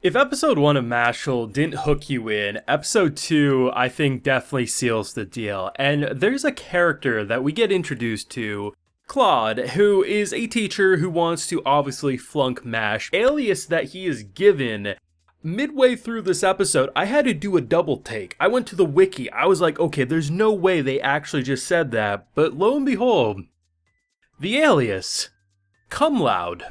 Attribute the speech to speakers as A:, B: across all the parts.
A: If episode 1 of Mashle didn't hook you in, episode 2 I think definitely seals the deal. And there's a character that we get introduced to, Claude, who is a teacher who wants to obviously flunk MASH, alias that he is given. Midway through this episode, I had to do a double take. I went to the wiki. I was like, okay, there's no way they actually just said that. But lo and behold, the alias, cum laude.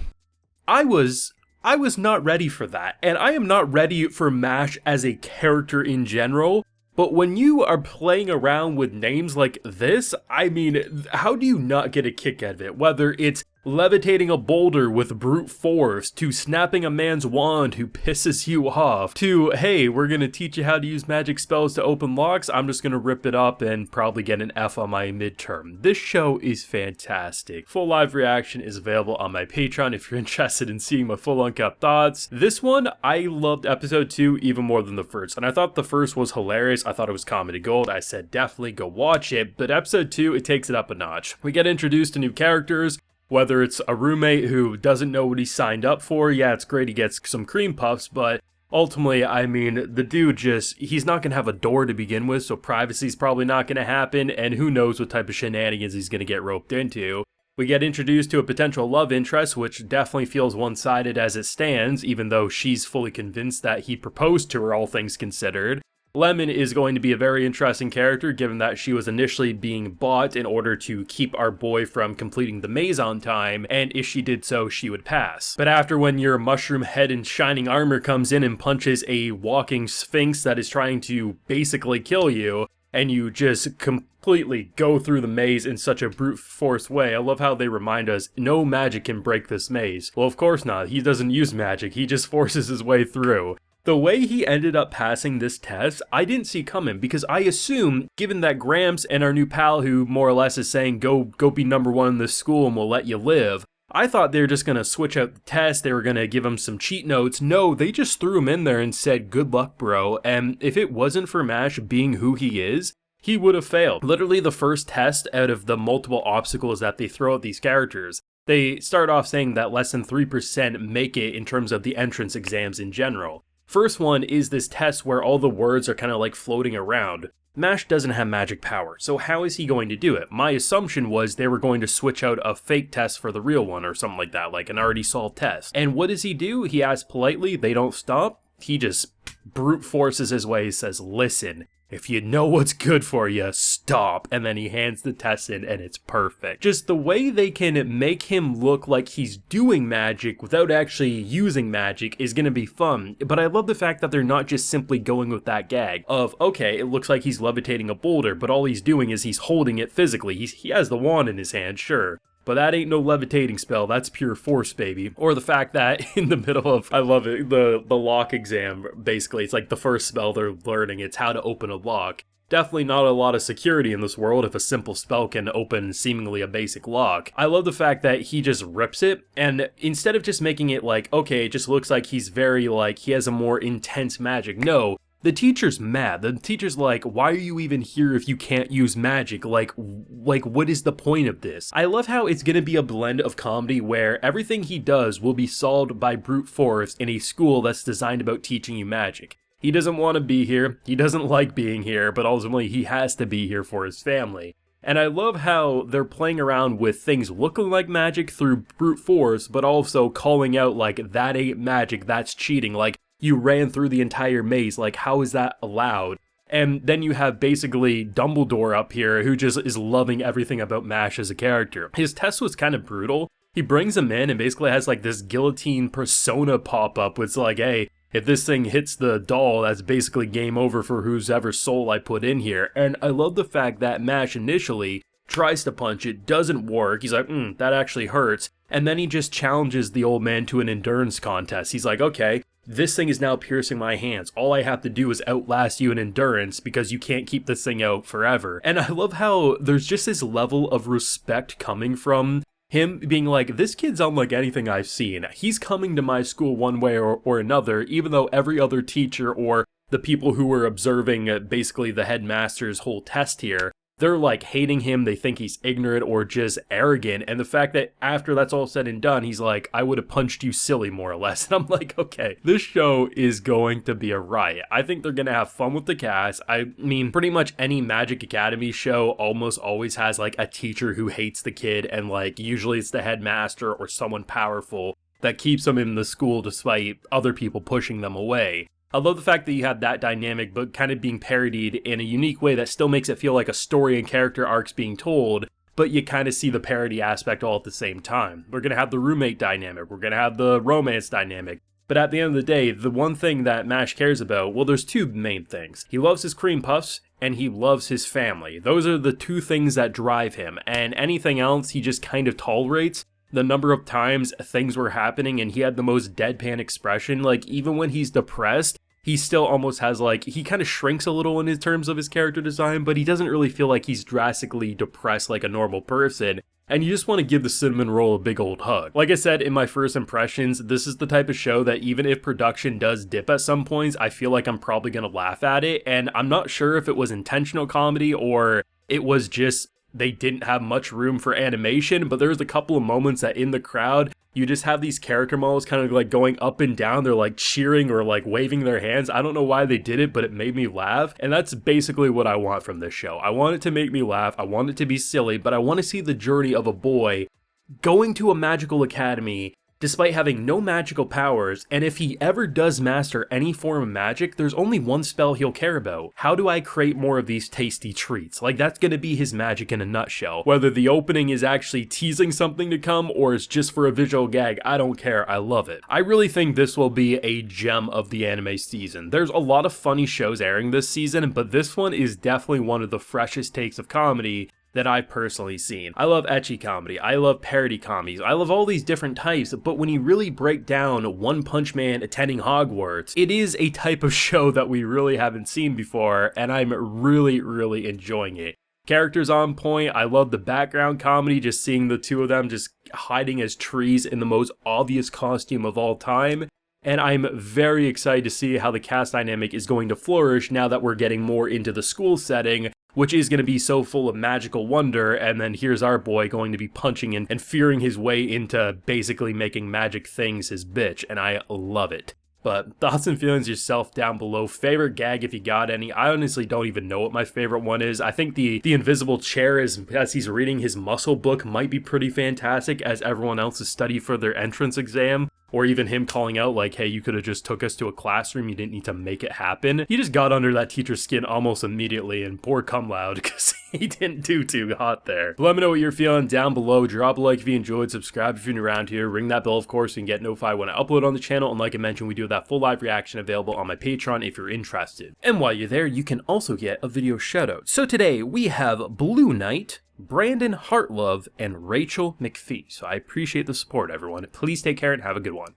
A: I was not ready for that, and I am not ready for MASH as a character in general, but when you are playing around with names like this, I mean, how do you not get a kick out of it? Whether it's levitating a boulder with brute force, to snapping a man's wand who pisses you off, to, hey, we're gonna teach you how to use magic spells to open locks, I'm just gonna rip it up and probably get an F on my midterm. This show is fantastic. Full live reaction is available on my Patreon if you're interested in seeing my full uncut thoughts. This one, I loved episode 2 even more than the first, and I thought the first was hilarious. I thought it was comedy gold. I said definitely go watch it, but episode 2, it takes it up a notch. We get introduced to new characters. Whether it's a roommate who doesn't know what he signed up for, yeah, it's great he gets some cream puffs, but ultimately, I mean, the dude he's not going to have a door to begin with, so privacy's probably not going to happen, and who knows what type of shenanigans he's going to get roped into. We get introduced to a potential love interest, which definitely feels one-sided as it stands, even though she's fully convinced that he proposed to her, all things considered. Lemon is going to be a very interesting character, given that she was initially being bought in order to keep our boy from completing the maze on time, and if she did so, she would pass. But after when your mushroom head in shining armor comes in and punches a walking sphinx that is trying to basically kill you, and you just completely go through the maze in such a brute force way. I love how they remind us, no magic can break this maze. Well, of course not. He doesn't use magic. He just forces his way through. The way he ended up passing this test, I didn't see coming, because I assume, given that Gramps and our new pal who more or less is saying, go be number 1 in this school and we'll let you live, I thought they were just going to switch out the test, they were going to give him some cheat notes. No, they just threw him in there and said, good luck, bro, and if it wasn't for MASH being who he is, he would have failed. Literally the first test out of the multiple obstacles that they throw at these characters, they start off saying that less than 3% make it in terms of the entrance exams in general. First one is this test where all the words are kind of like floating around. MASH doesn't have magic power, so how is he going to do it? My assumption was they were going to switch out a fake test for the real one or something like that, like an already solved test. And what does he do? He asks politely, they don't stop. He just brute forces his way, he says, listen, if you know what's good for you, stop. And then he hands the test in and it's perfect. Just the way they can make him look like he's doing magic without actually using magic is gonna be fun. But I love the fact that they're not just simply going with that gag of, okay, it looks like he's levitating a boulder, but all he's doing is he's holding it physically. He has the wand in his hand, sure. But that ain't no levitating spell, that's pure force, baby. Or the fact that in the middle of, I love it, the lock exam, basically, it's like the first spell they're learning, it's how to open a lock. Definitely not a lot of security in this world if a simple spell can open seemingly a basic lock. I love the fact that he just rips it, and instead of just making it like, okay, it just looks like he's very, like, he has a more intense magic, no. The teacher's mad. The teacher's like, why are you even here if you can't use magic? Like, what is the point of this? I love how it's gonna be a blend of comedy where everything he does will be solved by brute force in a school that's designed about teaching you magic. He doesn't want to be here, he doesn't like being here, but ultimately he has to be here for his family. And I love how they're playing around with things looking like magic through brute force, but also calling out like, that ain't magic, that's cheating. Like, you ran through the entire maze, like how is that allowed? And then you have basically Dumbledore up here who just is loving everything about MASH as a character. His test was kind of brutal. He brings him in and basically has like this guillotine persona pop up. It's like, hey, if this thing hits the doll, that's basically game over for whoever soul I put in here. And I love the fact that MASH initially tries to punch it, doesn't work. He's like, that actually hurts. And then he just challenges the old man to an endurance contest. He's like, okay, this thing is now piercing my hands. All I have to do is outlast you in endurance because you can't keep this thing out forever. And I love how there's just this level of respect coming from him being like, this kid's unlike anything I've seen. He's coming to my school one way or another, even though every other teacher or the people who were observing basically the headmaster's whole test here, they're like hating him, they think he's ignorant or just arrogant, and the fact that after that's all said and done, he's like, I would have punched you silly, more or less. And I'm like, okay, this show is going to be a riot. I think they're gonna have fun with the cast. I mean, pretty much any Magic Academy show almost always has like a teacher who hates the kid, and like usually it's the headmaster or someone powerful that keeps them in the school despite other people pushing them away. I love the fact that you have that dynamic, but kind of being parodied in a unique way that still makes it feel like a story and character arcs being told, but you kind of see the parody aspect all at the same time. We're going to have the roommate dynamic, we're going to have the romance dynamic, but at the end of the day, the one thing that Mash cares about, well, there's two main things. He loves his cream puffs, and he loves his family. Those are the two things that drive him, and anything else he just kind of tolerates. The number of times things were happening and he had the most deadpan expression, like even when he's depressed, he still almost has like, he kind of shrinks a little in his terms of his character design, but he doesn't really feel like he's drastically depressed like a normal person. And you just want to give the cinnamon roll a big old hug. Like I said in my first impressions, this is the type of show that even if production does dip at some points, I feel like I'm probably going to laugh at it. And I'm not sure if it was intentional comedy or it was just they didn't have much room for animation, but there's a couple of moments that in the crowd, you just have these character models kind of like going up and down. They're like cheering or like waving their hands. I don't know why they did it, but it made me laugh. And that's basically what I want from this show. I want it to make me laugh. I want it to be silly, but I want to see the journey of a boy going to a magical academy despite having no magical powers, and if he ever does master any form of magic, there's only one spell he'll care about. How do I create more of these tasty treats? Like, that's gonna be his magic in a nutshell. Whether the opening is actually teasing something to come or it's just for a visual gag, I don't care, I love it. I really think this will be a gem of the anime season. There's a lot of funny shows airing this season, but this one is definitely one of the freshest takes of comedy that I've personally seen. I love ecchi comedy, I love parody comedies, I love all these different types, but when you really break down One Punch Man attending Hogwarts, it is a type of show that we really haven't seen before, and I'm really enjoying it. Characters on point, I love the background comedy, just seeing the two of them just hiding as trees in the most obvious costume of all time. And I'm very excited to see how the cast dynamic is going to flourish now that we're getting more into the school setting, which is going to be so full of magical wonder, and then here's our boy going to be punching and fearing his way into basically making magic things his bitch, and I love it. But thoughts and feelings yourself down below. Favorite gag if you got any. I honestly don't even know what my favorite one is. I think the invisible chair as he's reading his muscle book might be pretty fantastic as everyone else is studying for their entrance exam. Or even him calling out like, hey, you could have just took us to a classroom, you didn't need to make it happen. He just got under that teacher's skin almost immediately, and poor cum loud, because he didn't do too hot there. But let me know what you're feeling down below. Drop a like if you enjoyed, subscribe if you're new around here, ring that bell of course, and get notified when I upload on the channel. And like I mentioned, we do have that full live reaction available on my Patreon if you're interested. And while you're there, you can also get a video shoutout. So today we have Blue Knight, Brandon Hartlove, and Rachel McPhee. So I appreciate the support, everyone. Please take care and have a good one.